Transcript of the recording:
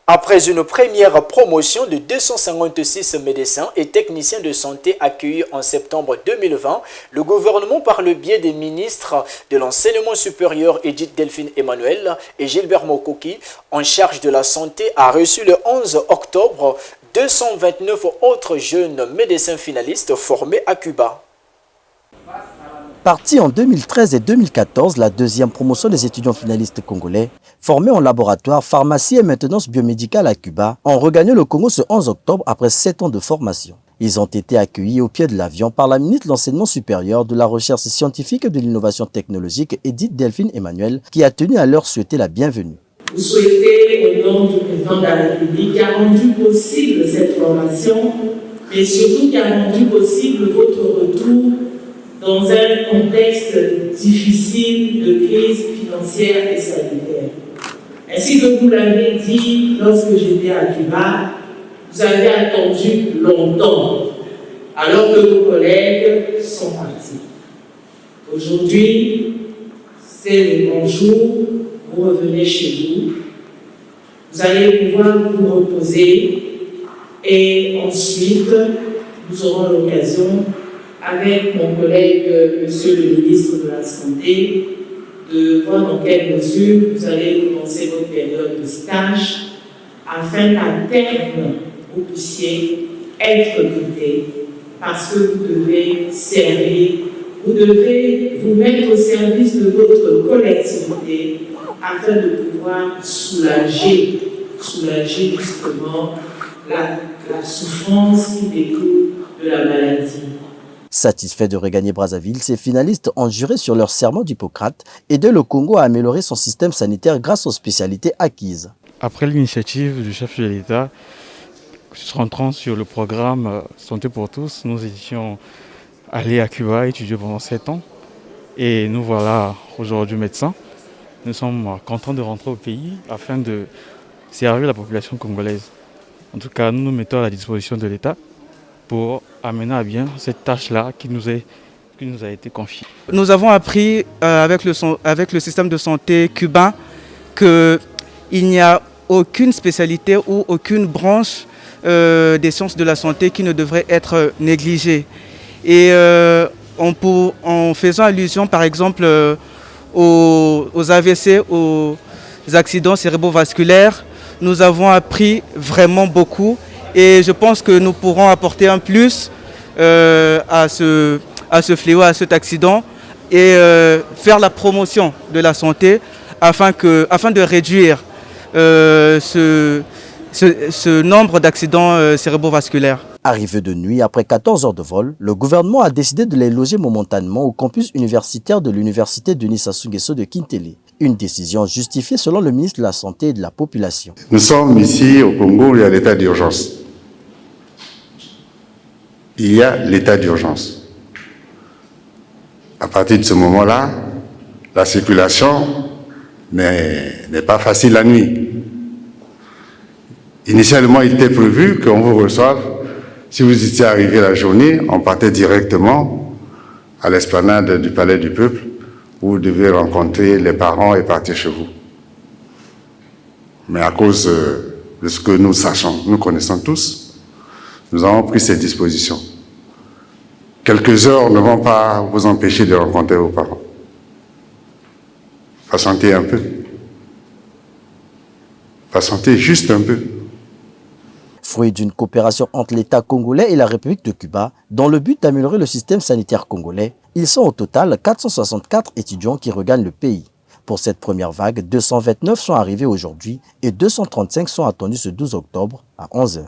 Après une première promotion de 256 médecins et techniciens de santé accueillis en septembre 2020, le gouvernement, par le biais des ministres de l'enseignement supérieur Edith Delphine Emmanuel et Gilbert Mokoki, en charge de la santé, a reçu le 11 octobre 229 autres jeunes médecins finalistes formés à Cuba. Partie en 2013 et 2014, la deuxième promotion des étudiants finalistes congolais, formés en laboratoire, pharmacie et maintenance biomédicale à Cuba, ont regagné le Congo ce 11 octobre après 7 ans de formation. Ils ont été accueillis au pied de l'avion par la ministre de l'Enseignement supérieur, de la Recherche scientifique et de l'Innovation technologique, Edith Delphine Emmanuel, qui a tenu à leur souhaiter la bienvenue. Vous souhaitez, au nom du président de la République, qui a rendu possible cette formation, mais surtout qui a rendu possible votre retour dans un contexte difficile de crise financière et sanitaire. Ainsi que vous l'avez dit lorsque j'étais à Cuba, vous avez attendu longtemps, alors que vos collègues sont partis. Aujourd'hui, c'est le bon jour, vous revenez chez vous, vous allez pouvoir vous reposer et ensuite, nous aurons l'occasion avec mon collègue, monsieur le ministre de la Santé, de voir dans quelle mesure vous allez commencer votre période de stage afin qu'à terme, vous puissiez être recruté parce que vous devez servir, vous devez vous mettre au service de votre collectivité afin de pouvoir soulager justement la souffrance qui découle de la maladie. Satisfaits de regagner Brazzaville, ces finalistes ont juré sur leur serment d'Hippocrate aider le Congo à améliorer son système sanitaire grâce aux spécialités acquises. Après l'initiative du chef de l'État, rentrant sur le programme Santé pour tous, nous étions allés à Cuba étudier pendant 7 ans et nous voilà aujourd'hui médecins. Nous sommes contents de rentrer au pays afin de servir la population congolaise. En tout cas, nous nous mettons à la disposition de l'État pour amener à bien cette tâche-là qui nous a été confiée. Nous avons appris avec le système de santé cubain qu'il n'y a aucune spécialité ou aucune branche des sciences de la santé qui ne devrait être négligée. Et en faisant allusion par exemple aux AVC, aux accidents cérébrovasculaires, nous avons appris vraiment beaucoup. Et je pense que nous pourrons apporter un plus à ce fléau, à cet accident et faire la promotion de la santé afin de réduire ce nombre d'accidents cérébrovasculaires. Arrivé de nuit, après 14 heures de vol, le gouvernement a décidé de les loger momentanément au campus universitaire de l'université Denis Sassou Nguesso de Kintélé. Une décision justifiée selon le ministre de la Santé et de la Population. Nous sommes ici au Congo où il y a l'état d'urgence. Il y a l'état d'urgence. À partir de ce moment-là, la circulation n'est pas facile la nuit. Initialement, il était prévu qu'on vous reçoive. Si vous étiez arrivé la journée, on partait directement à l'esplanade du Palais du Peuple où vous devez rencontrer les parents et partir chez vous. Mais à cause de ce que nous sachons, nous connaissons tous, nous avons pris ces dispositions. Quelques heures ne vont pas vous empêcher de rencontrer vos parents. Patientez un peu. Patientez juste un peu. Fruit d'une coopération entre l'État congolais et la République de Cuba, dans le but d'améliorer le système sanitaire congolais, ils sont au total 464 étudiants qui regagnent le pays. Pour cette première vague, 229 sont arrivés aujourd'hui et 235 sont attendus ce 12 octobre à 11 h.